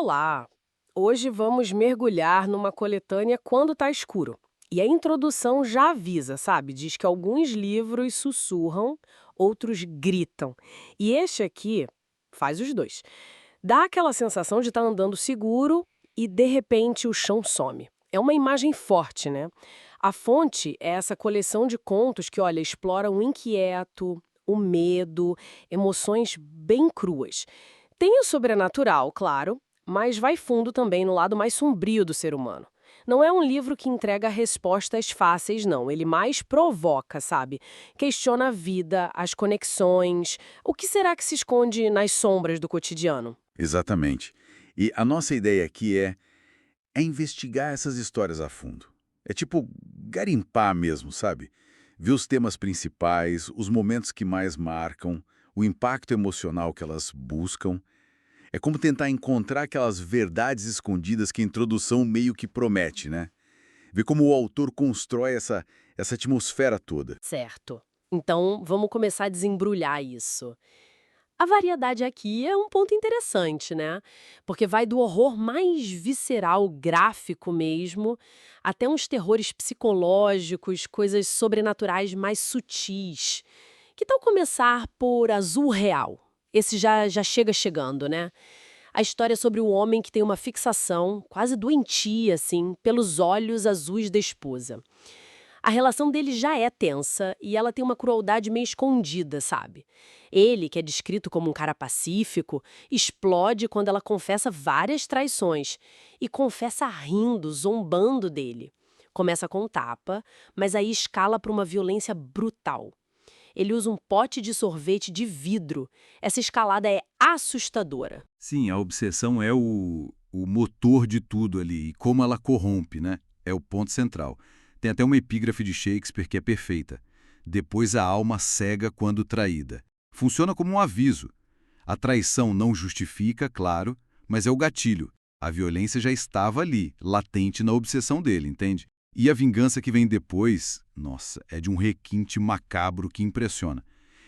Olá! Hoje vamos mergulhar numa coletânea Quando Tá Escuro. E a introdução já avisa, sabe? Diz que alguns livros sussurram, outros gritam. E este aqui faz os dois. Dá aquela sensação de estar andando seguro e, de repente, o chão some. É uma imagem forte, né? A fonte é essa coleção de contos que, olha, explora o inquieto, o medo, emoções bem cruas. Tem o sobrenatural, claro, mas vai fundo também no lado mais sombrio do ser humano. Não é um livro que entrega respostas fáceis, não. Ele mais provoca, sabe? Questiona a vida, as conexões. O que será que se esconde nas sombras do cotidiano? Exatamente. E a nossa ideia aqui é investigar essas histórias a fundo. É tipo garimpar mesmo, sabe? Ver os temas principais, os momentos que mais marcam, o impacto emocional que elas buscam. É como tentar encontrar aquelas verdades escondidas que a introdução meio que promete, né? Ver como o autor constrói essa atmosfera toda. Certo. Então, vamos começar a desembrulhar isso. A variedade aqui é um ponto interessante, né? Porque vai do horror mais visceral, gráfico mesmo, até uns terrores psicológicos, coisas sobrenaturais mais sutis. Que tal começar por Azul Real? Esse já chega chegando, né? A história é sobre um homem que tem uma fixação, quase doentia, assim, pelos olhos azuis da esposa. A relação dele já é tensa e ela tem uma crueldade meio escondida, sabe? Ele, que é descrito como um cara pacífico, explode quando ela confessa várias traições e confessa rindo, zombando dele. Começa com um tapa, mas aí escala para uma violência brutal. Ele usa um pote de sorvete de vidro. Essa escalada é assustadora. Sim, a obsessão é o motor de tudo ali, e como ela corrompe, né? É o ponto central. Tem até uma epígrafe de Shakespeare que é perfeita. Depois a alma cega quando traída. Funciona como um aviso. A traição não justifica, claro, mas é o gatilho. A violência já estava ali, latente na obsessão dele, entende? E a vingança que vem depois, nossa, é de um requinte macabro que impressiona.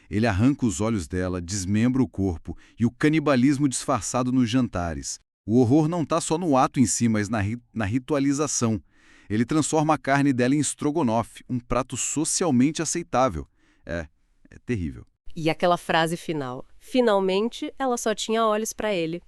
Ele arranca os olhos dela, desmembra o corpo e o canibalismo disfarçado nos jantares. O horror não está só no ato em si, mas na ritualização. Ele transforma a carne dela em estrogonofe, um prato socialmente aceitável. É terrível. E aquela frase final. Finalmente, ela só tinha olhos para ele.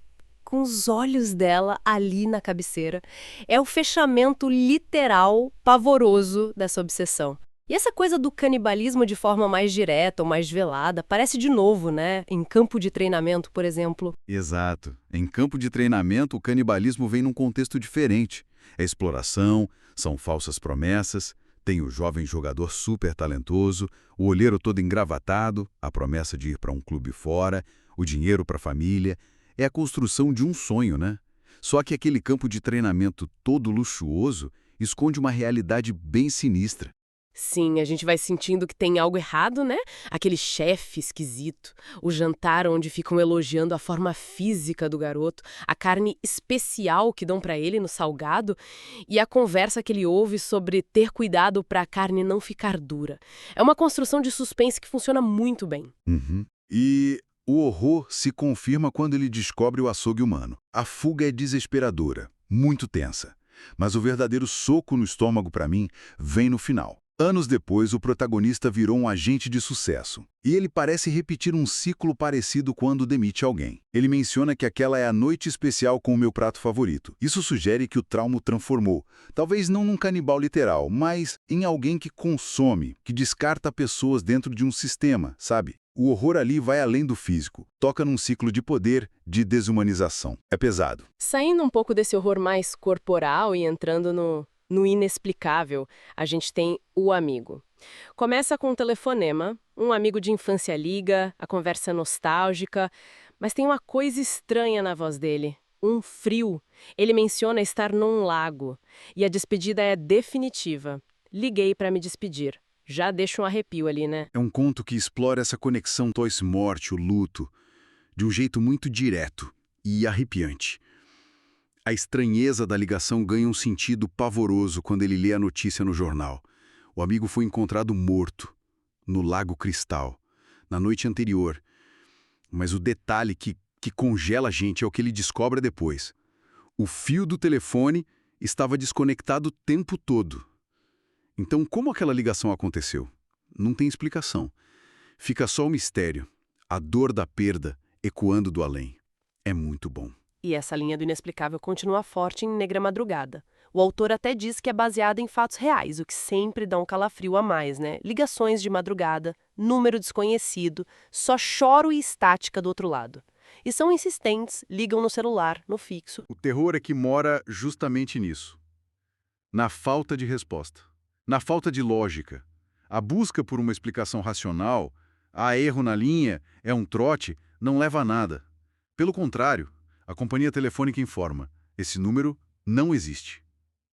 Com os olhos dela ali na cabeceira. É o fechamento literal, pavoroso dessa obsessão. E essa coisa do canibalismo de forma mais direta ou mais velada parece de novo, né? Em campo de treinamento, por exemplo. Exato. Em campo de treinamento, o canibalismo vem num contexto diferente. É exploração, são falsas promessas, tem o jovem jogador super talentoso, o olheiro todo engravatado, a promessa de ir para um clube fora, o dinheiro para a família. É a construção de um sonho, né? Só que aquele campo de treinamento todo luxuoso esconde uma realidade bem sinistra. Sim, a gente vai sentindo que tem algo errado, né? Aquele chefe esquisito, o jantar onde ficam elogiando a forma física do garoto, a carne especial que dão pra ele no salgado e a conversa que ele ouve sobre ter cuidado pra a carne não ficar dura. É uma construção de suspense que funciona muito bem. Uhum. E o horror se confirma quando ele descobre o açougue humano. A fuga é desesperadora, muito tensa. Mas o verdadeiro soco no estômago para mim vem no final. Anos depois, o protagonista virou um agente de sucesso. E ele parece repetir um ciclo parecido quando demite alguém. Ele menciona que aquela é a noite especial com o meu prato favorito. Isso sugere que o trauma o transformou. Talvez não num canibal literal, mas em alguém que consome, que descarta pessoas dentro de um sistema, sabe? O horror ali vai além do físico. Toca num ciclo de poder, de desumanização. É pesado. Saindo um pouco desse horror mais corporal e entrando no inexplicável, a gente tem o amigo. Começa com um telefonema, um amigo de infância liga, a conversa é nostálgica, mas tem uma coisa estranha na voz dele, um frio. Ele menciona estar num lago, e a despedida é definitiva. Liguei para me despedir. Já deixa um arrepio ali, né? É um conto que explora essa conexão tois-morte, o luto, de um jeito muito direto e arrepiante. A estranheza da ligação ganha um sentido pavoroso quando ele lê a notícia no jornal. O amigo foi encontrado morto, no Lago Cristal, na noite anterior. Mas o detalhe que congela a gente é o que ele descobre depois. O fio do telefone estava desconectado o tempo todo. Então, como aquela ligação aconteceu? Não tem explicação. Fica só o mistério, a dor da perda ecoando do além. É muito bom. E essa linha do inexplicável continua forte em Negra Madrugada. O autor até diz que é baseada em fatos reais, o que sempre dá um calafrio a mais, né? Ligações de madrugada, número desconhecido, só choro e estática do outro lado. E são insistentes, ligam no celular, no fixo. O terror é que mora justamente nisso. Na falta de resposta. Na falta de lógica. A busca por uma explicação racional, há erro na linha, é um trote, não leva a nada. Pelo contrário, a companhia telefônica informa: esse número não existe.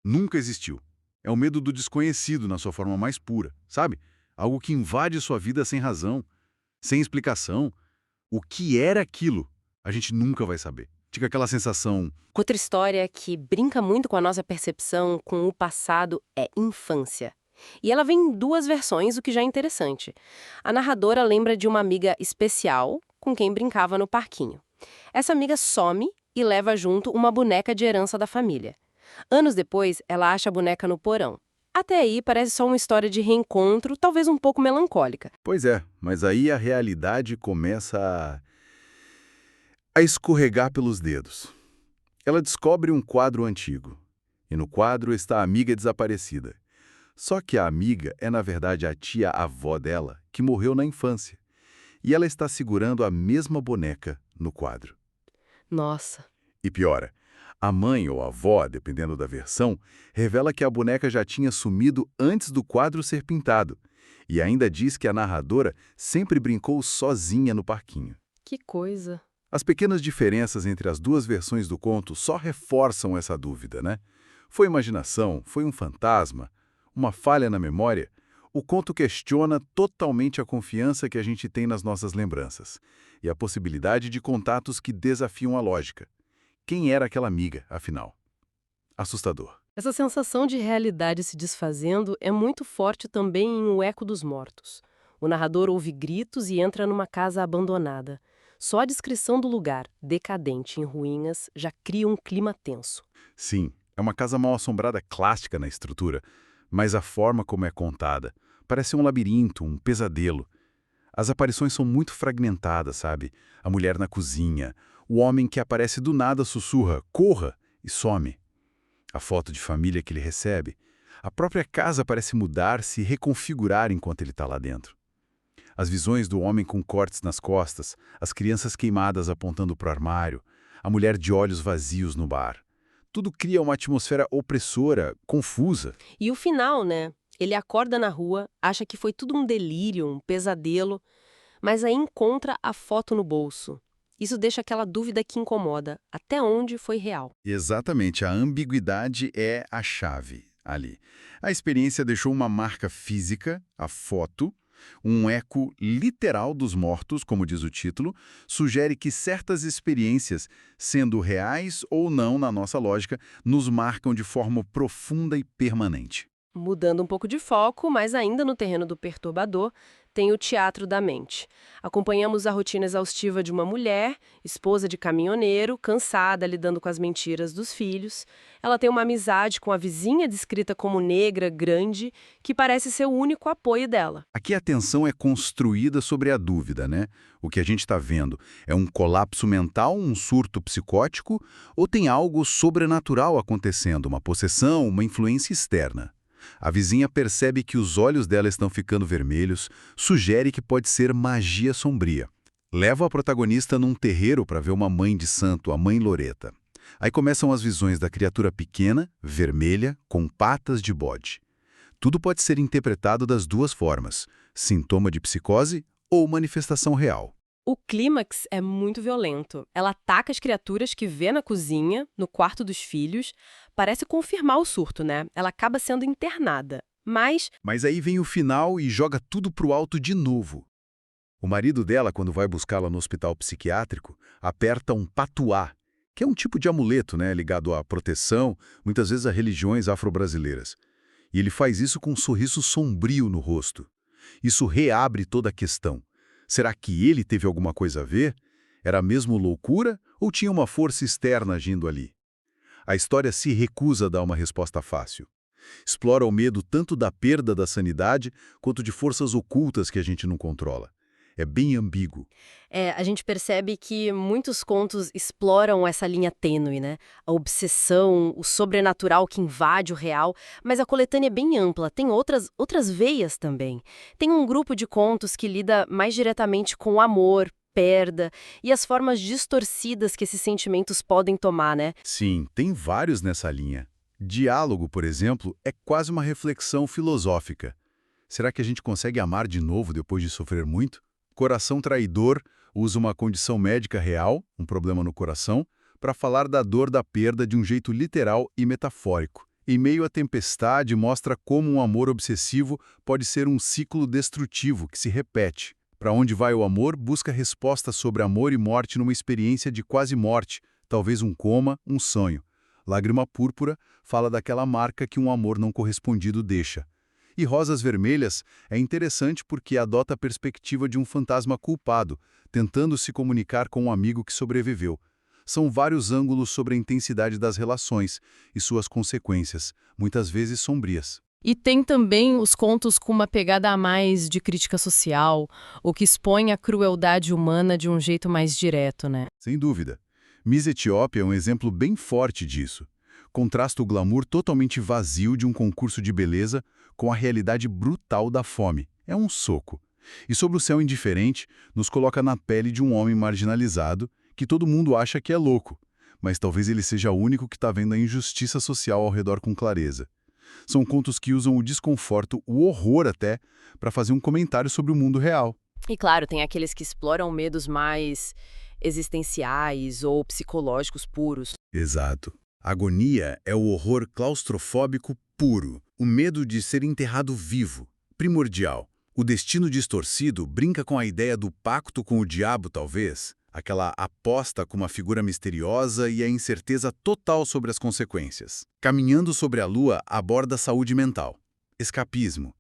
Nunca existiu. É o medo do desconhecido na sua forma mais pura, sabe? Algo que invade sua vida sem razão, sem explicação. O que era aquilo? A gente nunca vai saber. Fica aquela sensação... Outra história que brinca muito com a nossa percepção com o passado é Infância. E ela vem em duas versões, o que já é interessante. A narradora lembra de uma amiga especial com quem brincava no parquinho. Essa amiga some e leva junto uma boneca de herança da família. Anos depois, ela acha a boneca no porão. Até aí parece só uma história de reencontro, talvez um pouco melancólica. Pois é, mas aí a realidade começa a escorregar pelos dedos. Ela descobre um quadro antigo. E no quadro está a amiga desaparecida. Só que a amiga é, na verdade, a tia-avó dela, que morreu na infância. E ela está segurando a mesma boneca no quadro. Nossa. E piora, a mãe ou a avó, dependendo da versão, revela que a boneca já tinha sumido antes do quadro ser pintado. E ainda diz que a narradora sempre brincou sozinha no parquinho. Que coisa. As pequenas diferenças entre as duas versões do conto só reforçam essa dúvida, né? Foi imaginação? Foi um fantasma? Uma falha na memória? O conto questiona totalmente a confiança que a gente tem nas nossas lembranças e a possibilidade de contatos que desafiam a lógica. Quem era aquela amiga, afinal? Assustador. Essa sensação de realidade se desfazendo é muito forte também em O Eco dos Mortos. O narrador ouve gritos e entra numa casa abandonada. Só a descrição do lugar, decadente em ruínas, já cria um clima tenso. Sim, é uma casa mal-assombrada clássica na estrutura, mas a forma como é contada parece um labirinto, um pesadelo. As aparições são muito fragmentadas, sabe? A mulher na cozinha, o homem que aparece do nada sussurra, corra, e some. A foto de família que ele recebe. A própria casa parece mudar-se e reconfigurar enquanto ele está lá dentro. As visões do homem com cortes nas costas, as crianças queimadas apontando para o armário, a mulher de olhos vazios no bar. Tudo cria uma atmosfera opressora, confusa. E o final, né? Ele acorda na rua, acha que foi tudo um delírio, um pesadelo, mas aí encontra a foto no bolso. Isso deixa aquela dúvida que incomoda. Até onde foi real? Exatamente, a ambiguidade é a chave ali. A experiência deixou uma marca física, a foto, um eco literal dos mortos, como diz o título, sugere que certas experiências, sendo reais ou não na nossa lógica, nos marcam de forma profunda e permanente. Mudando um pouco de foco, mas ainda no terreno do perturbador, tem o teatro da mente. Acompanhamos a rotina exaustiva de uma mulher, esposa de caminhoneiro, cansada lidando com as mentiras dos filhos. Ela tem uma amizade com a vizinha descrita como negra, grande, que parece ser o único apoio dela. Aqui a tensão é construída sobre a dúvida, né? O que a gente está vendo é um colapso mental, um surto psicótico, ou tem algo sobrenatural acontecendo, uma possessão, uma influência externa? A vizinha percebe que os olhos dela estão ficando vermelhos, sugere que pode ser magia sombria. Leva a protagonista num terreiro para ver uma mãe de santo, a mãe Loreta. Aí começam as visões da criatura pequena, vermelha, com patas de bode. Tudo pode ser interpretado das duas formas, sintoma de psicose ou manifestação real. O clímax é muito violento. Ela ataca as criaturas que vê na cozinha, no quarto dos filhos. Parece confirmar o surto, né? Ela acaba sendo internada. Mas aí vem o final e joga tudo pro alto de novo. O marido dela, quando vai buscá-la no hospital psiquiátrico, aperta um patuá, que é um tipo de amuleto, né, ligado à proteção, muitas vezes a religiões afro-brasileiras. E ele faz isso com um sorriso sombrio no rosto. Isso reabre toda a questão. Será que ele teve alguma coisa a ver? Era mesmo loucura ou tinha uma força externa agindo ali? A história se recusa a dar uma resposta fácil. Explora o medo tanto da perda da sanidade quanto de forças ocultas que a gente não controla. É bem ambíguo. A gente percebe que muitos contos exploram essa linha tênue, né? A obsessão, o sobrenatural que invade o real, mas a coletânea é bem ampla, tem outras veias também. Tem um grupo de contos que lida mais diretamente com o amor, perda e as formas distorcidas que esses sentimentos podem tomar, né? Sim, tem vários nessa linha. Diálogo, por exemplo, é quase uma reflexão filosófica. Será que a gente consegue amar de novo depois de sofrer muito? Coração Traidor usa uma condição médica real, um problema no coração, para falar da dor da perda de um jeito literal e metafórico. Em Meio à Tempestade mostra como um amor obsessivo pode ser um ciclo destrutivo que se repete. Para onde vai o amor busca respostas sobre amor e morte numa experiência de quase morte, talvez um coma, um sonho. Lágrima Púrpura fala daquela marca que um amor não correspondido deixa. E Rosas Vermelhas é interessante porque adota a perspectiva de um fantasma culpado, tentando se comunicar com um amigo que sobreviveu. São vários ângulos sobre a intensidade das relações e suas consequências, muitas vezes sombrias. E tem também os contos com uma pegada a mais de crítica social, ou que expõe a crueldade humana de um jeito mais direto, né? Sem dúvida. Miss Etiópia é um exemplo bem forte disso. Contrasta o glamour totalmente vazio de um concurso de beleza com a realidade brutal da fome. É um soco. E Sobre o Céu Indiferente, nos coloca na pele de um homem marginalizado que todo mundo acha que é louco, mas talvez ele seja o único que está vendo a injustiça social ao redor com clareza. São contos que usam o desconforto, o horror até, para fazer um comentário sobre o mundo real. E claro, tem aqueles que exploram medos mais existenciais ou psicológicos puros. Exato. Agonia é o horror claustrofóbico puro, o medo de ser enterrado vivo, primordial. O Destino Distorcido brinca com a ideia do pacto com o diabo, talvez, aquela aposta com uma figura misteriosa e a incerteza total sobre as consequências. Caminhando sobre a Lua aborda a saúde mental, escapismo,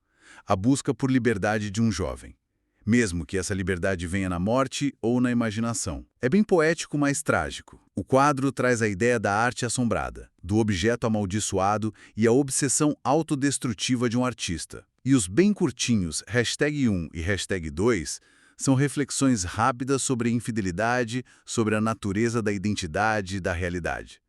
a busca por liberdade de um jovem. Mesmo que essa liberdade venha na morte ou na imaginação. É bem poético, mas trágico. O quadro traz a ideia da arte assombrada, do objeto amaldiçoado e a obsessão autodestrutiva de um artista. E os bem curtinhos #1 e #2 são reflexões rápidas sobre a infidelidade, sobre a natureza da identidade e da realidade.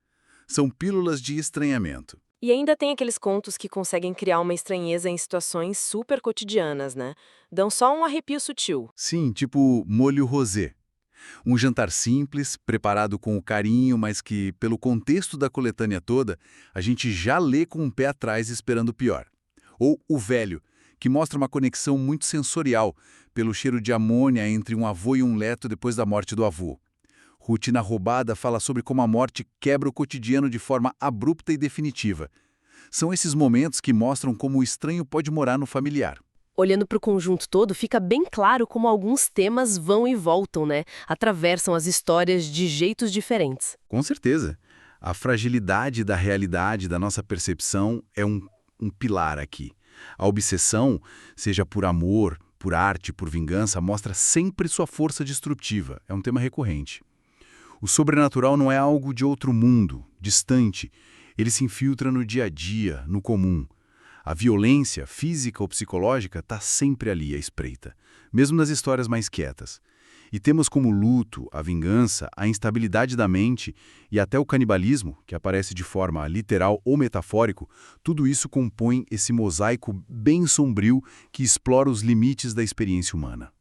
São pílulas de estranhamento. E ainda tem aqueles contos que conseguem criar uma estranheza em situações super cotidianas, né? Dão só um arrepio sutil. Sim, tipo molho rosé. Um jantar simples, preparado com carinho, mas que, pelo contexto da coletânea toda, a gente já lê com um pé atrás esperando o pior. Ou O Velho, que mostra uma conexão muito sensorial, pelo cheiro de amônia entre um avô e um neto depois da morte do avô. Rotina Roubada fala sobre como a morte quebra o cotidiano de forma abrupta e definitiva. São esses momentos que mostram como o estranho pode morar no familiar. Olhando para o conjunto todo, fica bem claro como alguns temas vão e voltam, né? Atravessam as histórias de jeitos diferentes. Com certeza. A fragilidade da realidade, da nossa percepção, é um pilar aqui. A obsessão, seja por amor, por arte, por vingança, mostra sempre sua força destrutiva. É um tema recorrente. O sobrenatural não é algo de outro mundo, distante. Ele se infiltra no dia a dia, no comum. A violência, física ou psicológica, está sempre ali à espreita, mesmo nas histórias mais quietas. E temas como o luto, a vingança, a instabilidade da mente e até o canibalismo, que aparece de forma literal ou metafórico, tudo isso compõe esse mosaico bem sombrio que explora os limites da experiência humana.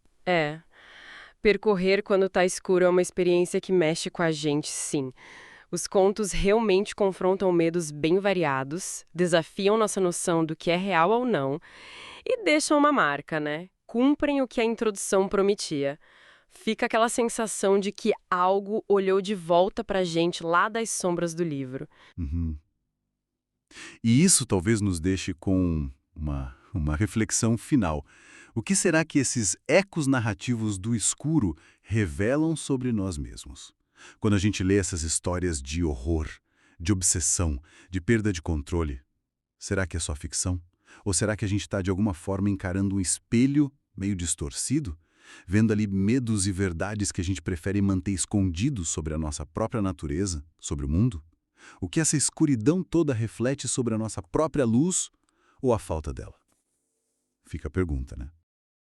Percorrer quando tá escuro é uma experiência que mexe com a gente, sim. Os contos realmente confrontam medos bem variados, desafiam nossa noção do que é real ou não e deixam uma marca, né? Cumprem o que a introdução prometia. Fica aquela sensação de que algo olhou de volta pra gente lá das sombras do livro. Uhum. E isso talvez nos deixe com uma reflexão final. O que será que esses ecos narrativos do escuro revelam sobre nós mesmos? Quando a gente lê essas histórias de horror, de obsessão, de perda de controle, será que é só ficção? Ou será que a gente está de alguma forma encarando um espelho meio distorcido? Vendo ali medos e verdades que a gente prefere manter escondidos sobre a nossa própria natureza, sobre o mundo? O que essa escuridão toda reflete sobre a nossa própria luz ou a falta dela? Fica a pergunta, né?